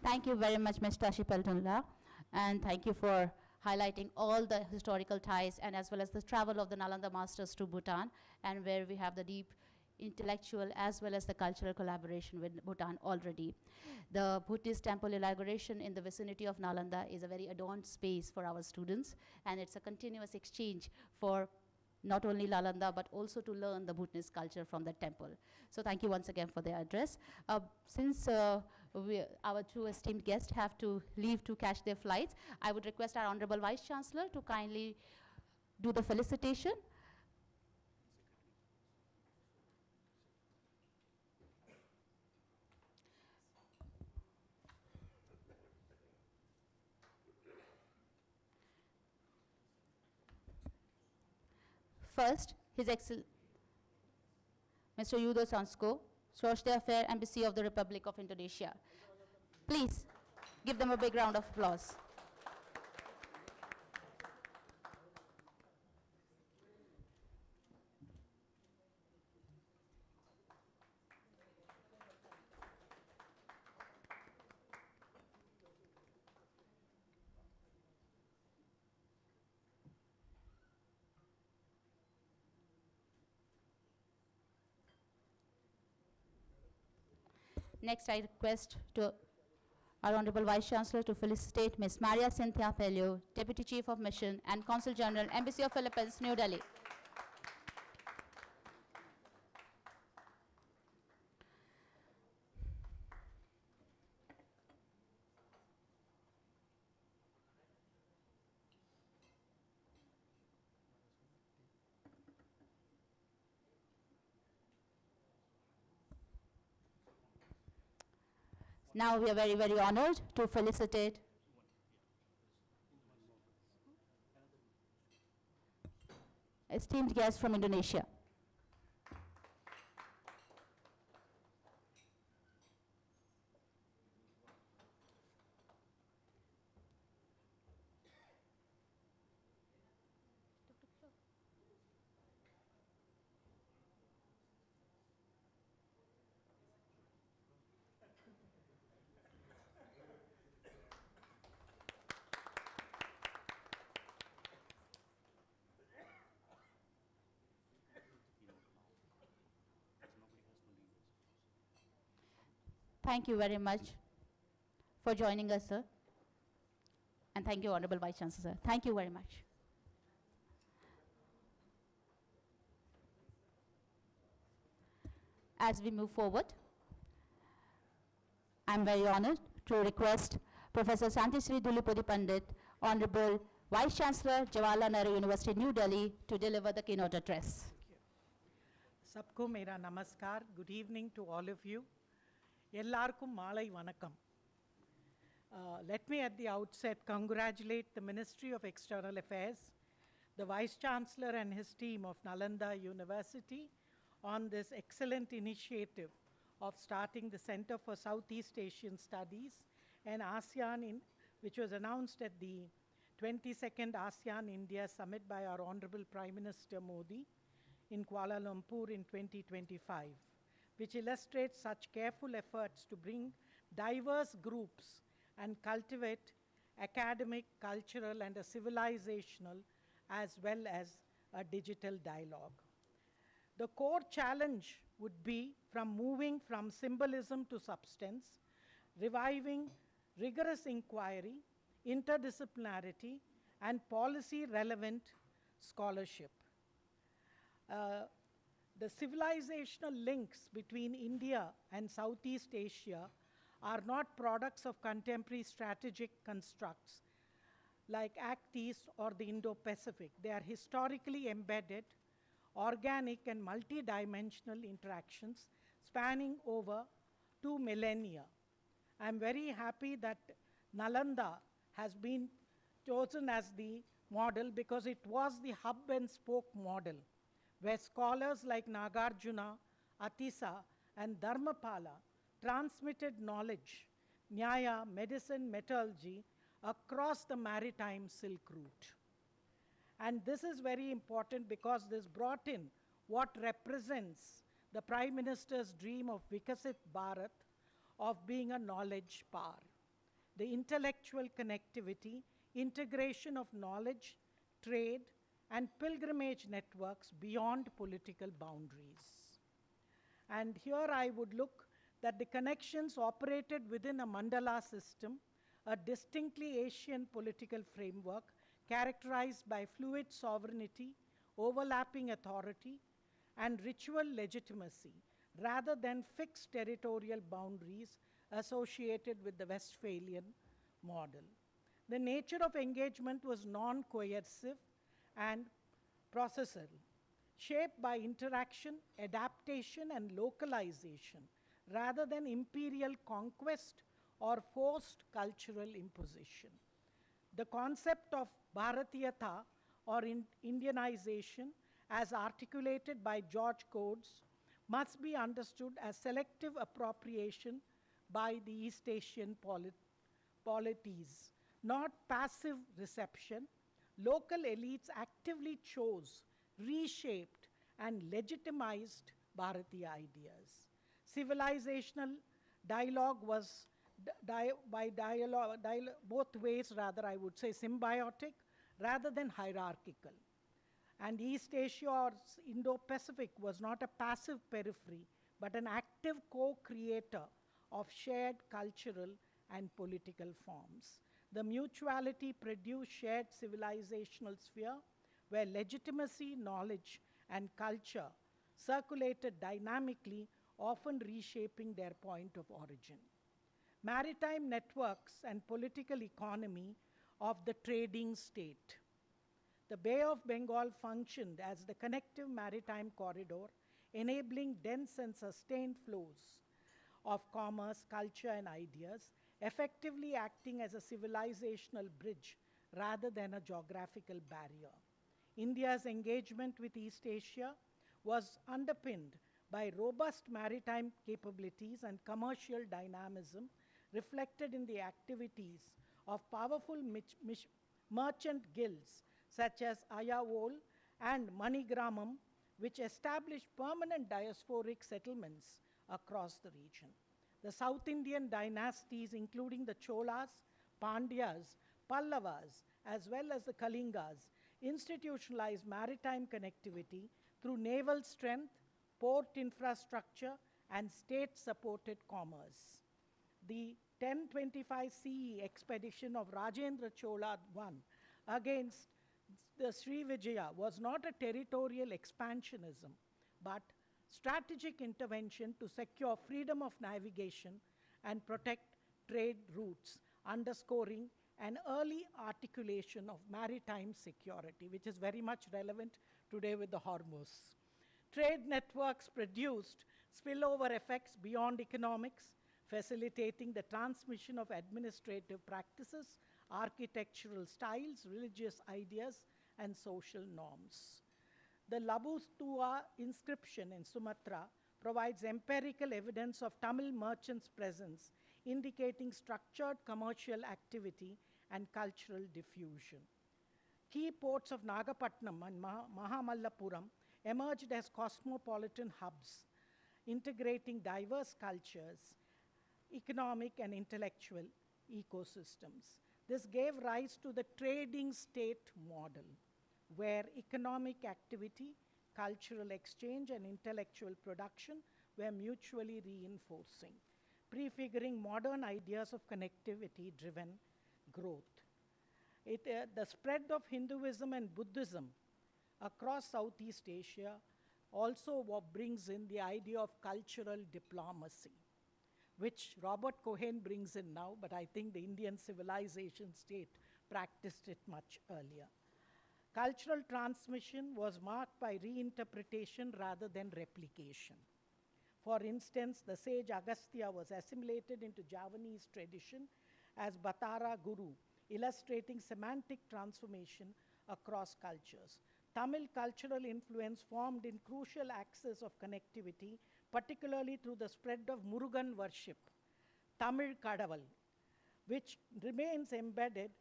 Thank you very much, Ms. Tashi Peltonla, and thank you for highlighting all the historical ties and as well as the travel of the Nalanda Masters to Bhutan, and where we have the deep intellectual as well as the cultural collaboration with Bhutan already. The Buddhist temple inauguration in the vicinity of Nalanda is a very adorned space for our students, and it's a continuous exchange for not only Nalanda but also to learn the Bhutanese culture from the temple. So thank you once again for their address. Since our two esteemed guests have to leave to catch their flights, I would request our Honorable Vice Chancellor to kindly do the felicitation. First, His Excellency Mr. Yudo Sansko, Social Affairs Embassy of the Republic of Indonesia. Please give them a big round of applause. Next, I request to our Honorable Vice Chancellor to felicitate Ms. Maria Cynthia Pello, Deputy Chief of Mission and Consul General, Embassy of Philippines, New Delhi. Now we are very, very honored to felicitate esteemed guests from Indonesia. Thank you very much for joining us, sir. And thank you, Honorable Vice Chancellor, sir. Thank you very much. As we move forward, I'm very honored to request Professor Santisri Dulipudi Pandit, Honorable Vice Chancellor, Jawaharlal Nehru University, New Delhi, to deliver the keynote address. सबको मेरा नमस्कार. Good evening to all of you. எல்லாருக்கும் மாலை வணக்கம். Let me at the outset congratulate the Ministry of External Affairs, the Vice Chancellor and his team of Nalanda University on this excellent initiative of starting the Center for Southeast Asian Studies and ASEAN, which was announced at the 22nd ASEAN-India Summit by our Honorable Prime Minister Modi in Kuala Lumpur in 2025, which illustrates such careful efforts to bring diverse groups and cultivate academic, cultural, and a civilizational as well as a digital dialogue. The core challenge would be from moving from symbolism to substance, reviving rigorous inquiry, interdisciplinarity, and policy-relevant scholarship. The civilizational links between India and Southeast Asia are not products of contemporary strategic constructs like Act East or the Indo-Pacific. They are historically embedded, organic and multi-dimensional interactions spanning over 2 millennia. I'm very happy that Nalanda has been chosen as the model because it was the hub and spoke model, where scholars like Nagarjuna, Atisa, and Dharmapala transmitted knowledge, Nyaya, medicine, metallurgy, across the maritime Silk Route. And this is very important because this brought in what represents the Prime Minister's dream of Vikasit Bharat, of being a knowledge power. The intellectual connectivity, integration of knowledge, trade, and pilgrimage networks beyond political boundaries. And here I would look that the connections operated within a mandala system, a distinctly Asian political framework characterized by fluid sovereignty, overlapping authority, and ritual legitimacy, rather than fixed territorial boundaries associated with the Westphalian model. The nature of engagement was non-coercive and processual, shaped by interaction, adaptation, and localization, rather than imperial conquest or forced cultural imposition. The concept of Bharatiyata or Indianization, as articulated by George Coates, must be understood as selective appropriation by the East Asian polities, not passive reception. Local elites actively chose, reshaped, and legitimized Bharatiya ideas. Civilizational dialogue was both ways, rather, I would say, symbiotic rather than hierarchical. And East Asia or Indo-Pacific was not a passive periphery, but an active co-creator of shared cultural and political forms. The mutuality produced shared civilizational sphere where legitimacy, knowledge, and culture circulated dynamically, often reshaping their point of origin. Maritime networks and political economy of the trading state. The Bay of Bengal functioned as the connective maritime corridor, enabling dense and sustained flows of commerce, culture, and ideas, effectively acting as a civilizational bridge rather than a geographical barrier. India's engagement with East Asia was underpinned by robust maritime capabilities and commercial dynamism reflected in the activities of powerful merchant guilds such as Ayawol and Manigramam, which established permanent diasporic settlements across the region. The South Indian dynasties, including the Cholas, Pandyas, Pallavas, as well as the Kalingas, institutionalized maritime connectivity through naval strength, port infrastructure, and state-supported commerce. The 1025 CE expedition of Rajendra Chola I against the Srivijaya was not a territorial expansionism, but strategic intervention to secure freedom of navigation and protect trade routes, underscoring an early articulation of maritime security, which is very much relevant today with the Hormuz. Trade networks produced spillover effects beyond economics, facilitating the transmission of administrative practices, architectural styles, religious ideas, and social norms. The Labustua inscription in Sumatra provides empirical evidence of Tamil merchants' presence, indicating structured commercial activity and cultural diffusion. Key ports of Nagapatnam and Mahamallapuram emerged as cosmopolitan hubs, integrating diverse cultures, economic and intellectual ecosystems. This gave rise to the trading state model, where economic activity, cultural exchange, and intellectual production were mutually reinforcing, prefiguring modern ideas of connectivity-driven growth. The spread of Hinduism and Buddhism across Southeast Asia also brings in the idea of cultural diplomacy, which Robert Cohen brings in now, but I think the Indian civilization state practiced it much earlier. Cultural transmission was marked by reinterpretation rather than replication. For instance, the sage Agastya was assimilated into Javanese tradition as Batara Guru, illustrating semantic transformation across cultures. Tamil cultural influence formed in crucial axes of connectivity, particularly through the spread of Murugan worship, Tamil Kadaval, which remains embedded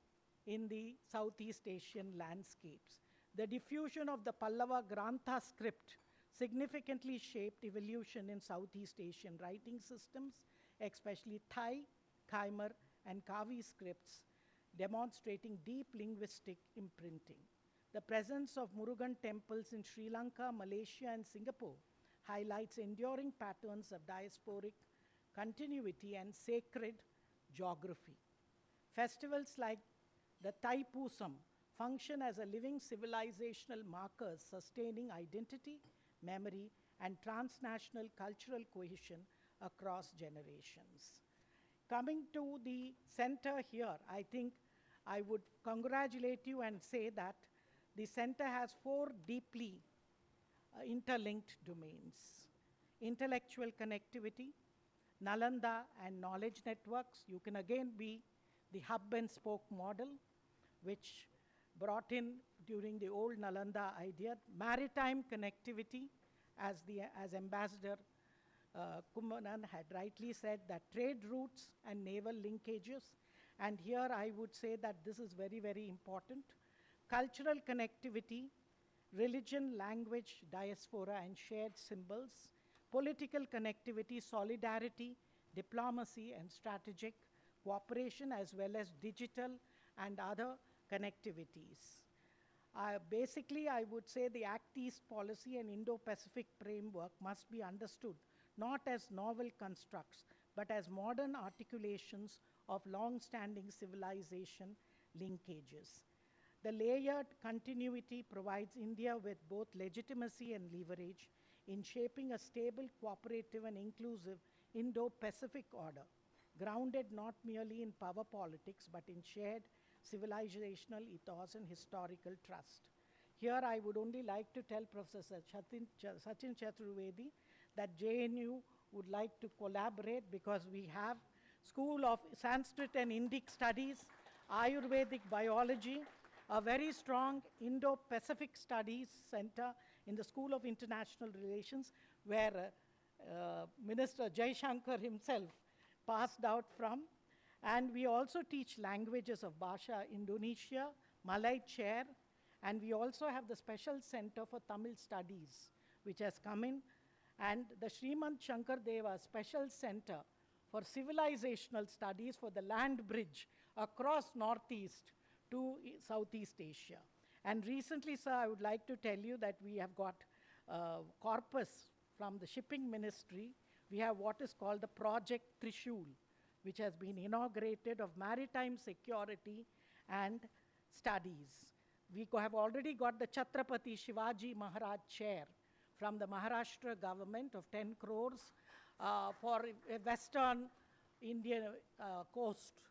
in the Southeast Asian landscapes. The diffusion of the Pallava Grantha script significantly shaped evolution in Southeast Asian writing systems, especially Thai, Khmer, and Kavi scripts, demonstrating deep linguistic imprinting. The presence of Murugan temples in Sri Lanka, Malaysia, and Singapore highlights enduring patterns of diasporic continuity and sacred geography. Festivals like the Thaipusam function as a living civilizational markers sustaining identity, memory, and transnational cultural cohesion across generations. Coming to the center here, I think I would congratulate you and say that the center has 4 deeply interlinked domains: intellectual connectivity, Nalanda and knowledge networks. You can again be the hub and spoke model, which brought in during the old Nalanda idea, maritime connectivity, as Ambassador Kumaran had rightly said, that trade routes and naval linkages. And here I would say that this is very, very important. Cultural connectivity, religion, language, diaspora, and shared symbols, political connectivity, solidarity, diplomacy, and strategic cooperation, as well as digital and other connectivities. Basically, I would say the Act East policy and Indo-Pacific framework must be understood not as novel constructs, but as modern articulations of long-standing civilization linkages. The layered continuity provides India with both legitimacy and leverage in shaping a stable, cooperative, and inclusive Indo-Pacific order, grounded not merely in power politics, but in shared civilizational ethos and historical trust. Here, I would only like to tell Professor Sachin Chaturvedi that JNU would like to collaborate because we have School of Sanskrit and Indic Studies, Ayurvedic Biology, a very strong Indo-Pacific Studies Center in the School of International Relations, where Minister Jaishankar himself passed out from. And we also teach languages of Bhasha, Indonesia, Malay Chair, and we also have the Special Center for Tamil Studies, which has come in, and the Srimant Shankar Deva Special Center for Civilizational Studies for the land bridge across Northeast to Southeast Asia. And recently, sir, I would like to tell you that we have got corpus from the Shipping Ministry. We have what is called the Project Trishul, which has been inaugurated of maritime security and studies. We have already got the Chhatrapati Shivaji Maharaj chair from the Maharashtra government of 10 crores for Western Indian coast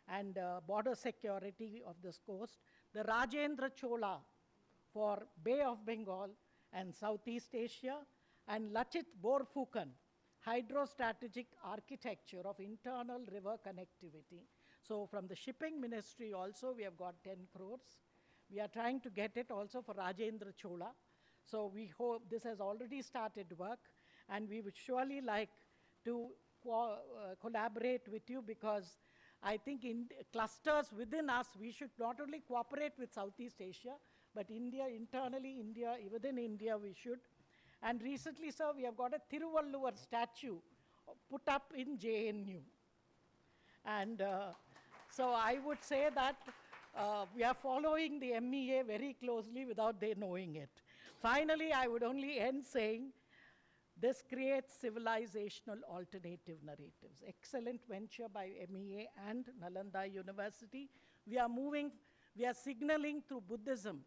and border security of this coast. The Rajendra Chola for Bay of Bengal and Southeast Asia, and Lachit Borphukan, hydrostrategic architecture of internal river connectivity. So from the Shipping Ministry also, we have got 10 crores. We are trying to get it also for Rajendra Chola. So we hope this has already started work, and we would surely like to collaborate with you, because I think in clusters within us, we should not only cooperate with Southeast Asia, but India, internally, within India, we should. And recently, sir, we have got a Thiruvalluvar statue put up in JNU. And so I would say that we are following the MEA very closely without they knowing it. Finally, I would only end saying, this creates civilizational alternative narratives. Excellent venture by MEA and Nalanda University. We are signaling through Buddhism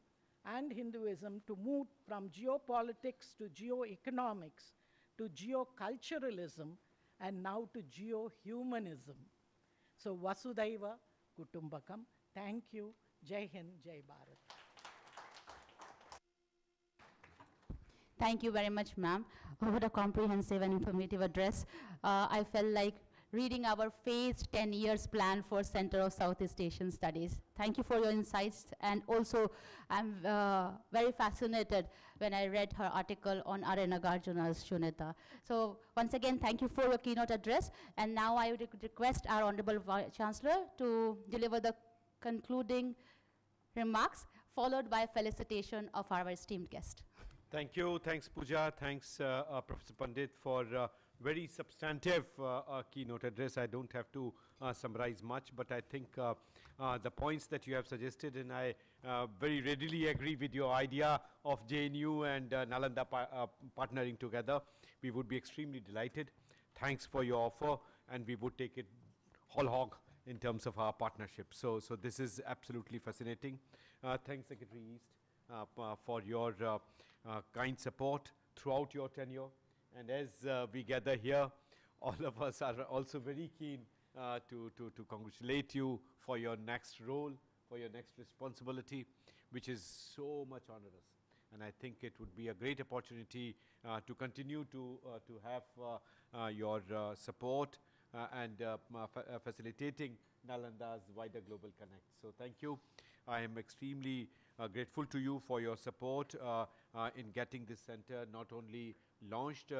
and Hinduism to move from geopolitics to geoeconomics to geoculturalism and now to geohumanism. So Vasudhaiva Kutumbakam. Thank you. Jai Hind, Jai Bharat. Thank you very much, ma'am. What a comprehensive and informative address. I felt like reading our phased 10 years plan for Center of Southeast Asian Studies. Thank you for your insights. And also, I'm very fascinated when I read her article on R. Nagarjuna's Shunita. So once again, thank you for your keynote address. And now I would request our Honorable Chancellor to deliver the concluding remarks, followed by felicitation of our esteemed guest. Thank you. Thanks, Pooja. Thanks, Professor Pandit, for very substantive keynote address. I don't have to summarize much, but I think the points that you have suggested, and I very readily agree with your idea of JNU and Nalanda partnering together. We would be extremely delighted. Thanks for your offer, and we would take it whole hog in terms of our partnership. So this is absolutely fascinating. Thanks, Secretary East, for your kind support throughout your tenure. And as we gather here, all of us are also very keen to congratulate you for your next role, for your next responsibility, which is so much onerous. And I think it would be a great opportunity to continue to have your support and facilitating Nalanda's wider global connect. So thank you. I am extremely grateful to you for your support in getting this center not only launched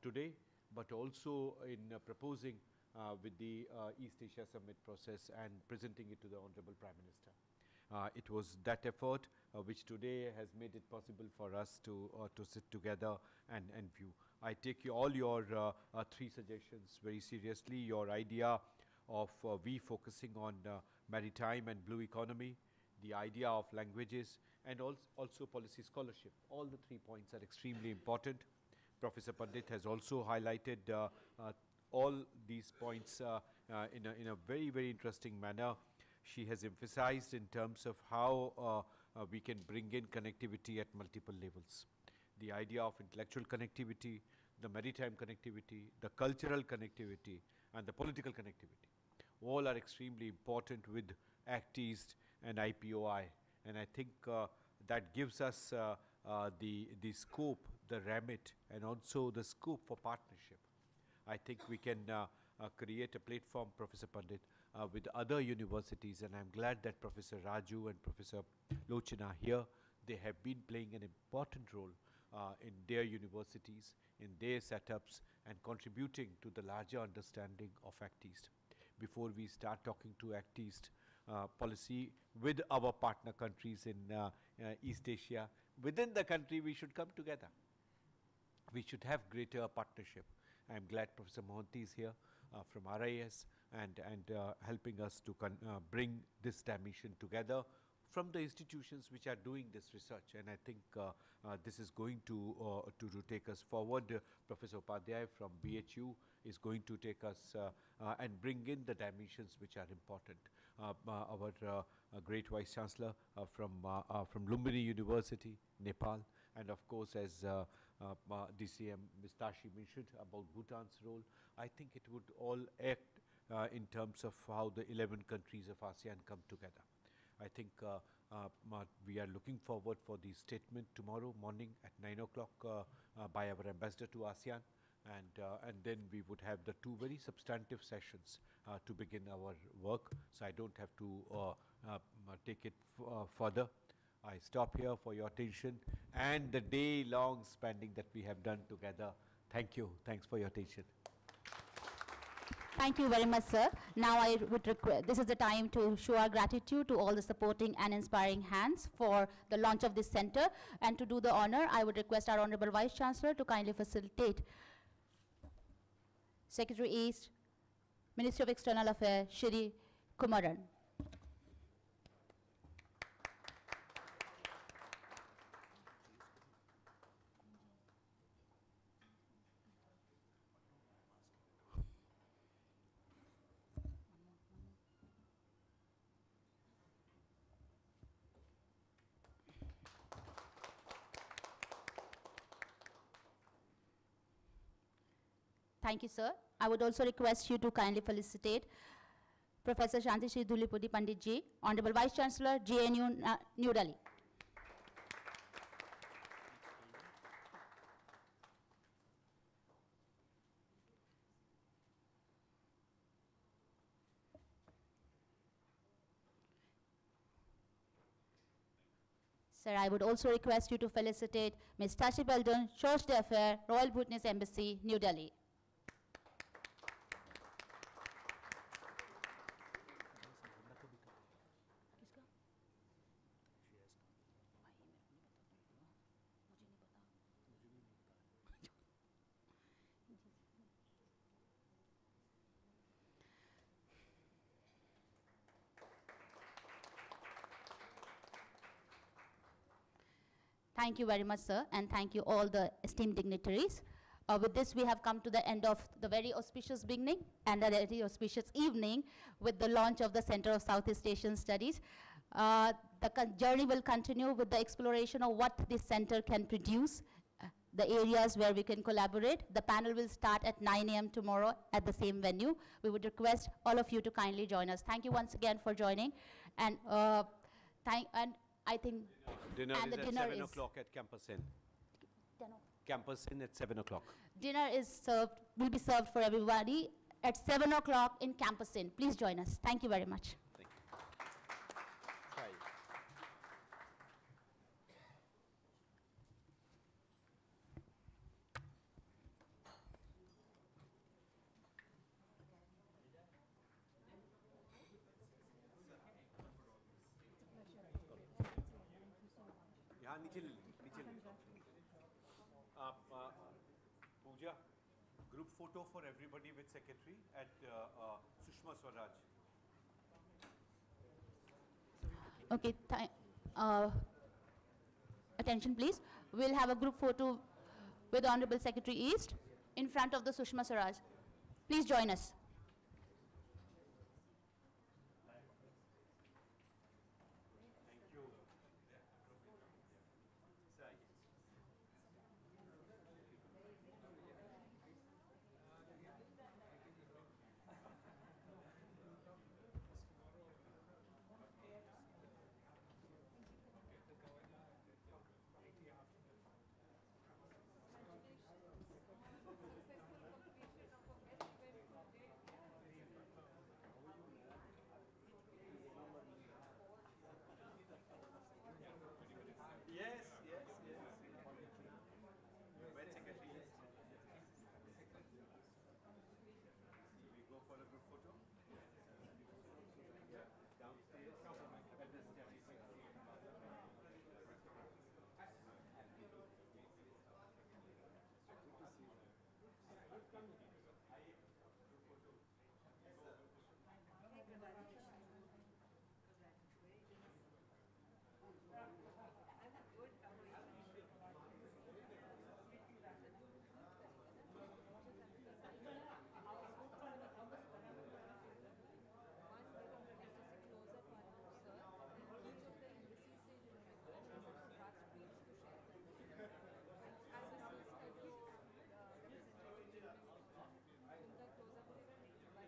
today, but also in proposing with the East Asia Summit process and presenting it to the Honorable Prime Minister. It was that effort which today has made it possible for us to sit together and view. I take all your 3 suggestions very seriously. Your idea of we focusing on maritime and blue economy, the idea of languages, and also policy scholarship. All the 3 points are extremely important. Professor Pandit has also highlighted all these points in a very, very interesting manner. She has emphasized in terms of how we can bring in connectivity at multiple levels. The idea of intellectual connectivity, the maritime connectivity, the cultural connectivity, and the political connectivity. All are extremely important with Act East and IPOI. And I think that gives us the scope, the remit, and also the scope for partnership. I think we can create a platform, Professor Pandit, with other universities, and I'm glad that Professor Raju and Professor Lochin are here. They have been playing an important role in their universities, in their setups, and contributing to the larger understanding of Act East. Before we start talking to Act East policy with our partner countries in East Asia, within the country we should come together. We should have greater partnership. I'm glad Professor Mohanty is here from RIS and helping us to bring this dimension together from the institutions which are doing this research. And I think this is going to take us forward. Professor Upadhyay from BHU is going to take us and bring in the dimensions which are important. Our great Vice Chancellor from Lumbini University, Nepal, and of course as DCM Ms. Tashi mentioned about Bhutan's role. I think it would all act in terms of how the 11 countries of ASEAN come together. I think we are looking forward for the statement tomorrow morning at 9 o'clock by our ambassador to ASEAN, and then we would have the two very substantive sessions to begin our work. So I don't have to take it further. I stop here for your attention and the day-long spending that we have done together. Thank you. Thanks for your attention. Thank you very much, sir. Now I would request, this is the time to show our gratitude to all the supporting and inspiring hands for the launch of this center. And to do the honor, I would request our Honorable Vice Chancellor to kindly facilitate. Secretary East, Ministry of External Affairs, Shri Kumaran. Thank you, sir. I would also request you to kindly felicitate Professor Shanti Shri Dhulipudi Pandit ji, Honorable Vice Chancellor, GNU, New Delhi. Sir, I would also request you to felicitate Ms. Tashi Beldon, Charge d'Affaires, Royal Bhutanese Embassy, New Delhi. Thank you very much, sir, and thank you all the esteemed dignitaries. With this, we have come to the end of the very auspicious beginning and a very auspicious evening with the launch of the Center of Southeast Asian Studies. The journey will continue with the exploration of what this center can produce, the areas where we can collaborate. The panel will start at 9 a.m. tomorrow at the same venue. We would request all of you to kindly join us. Thank you once again for joining. And I think dinner and is the at dinner 7 is o'clock at Campus Inn. Campus Inn at 7 o'clock. Dinner is served, will be served for everybody at 7 o'clock in Campus Inn. Please join us. Thank you very much. Thank you. Hi. यहाँ नीचे ले Pooja, group photo for everybody with secretary at Sushma Swaraj. Okay, attention please. We'll have a group photo with Honorable Secretary East in front of the Sushma Swaraj. Please join us.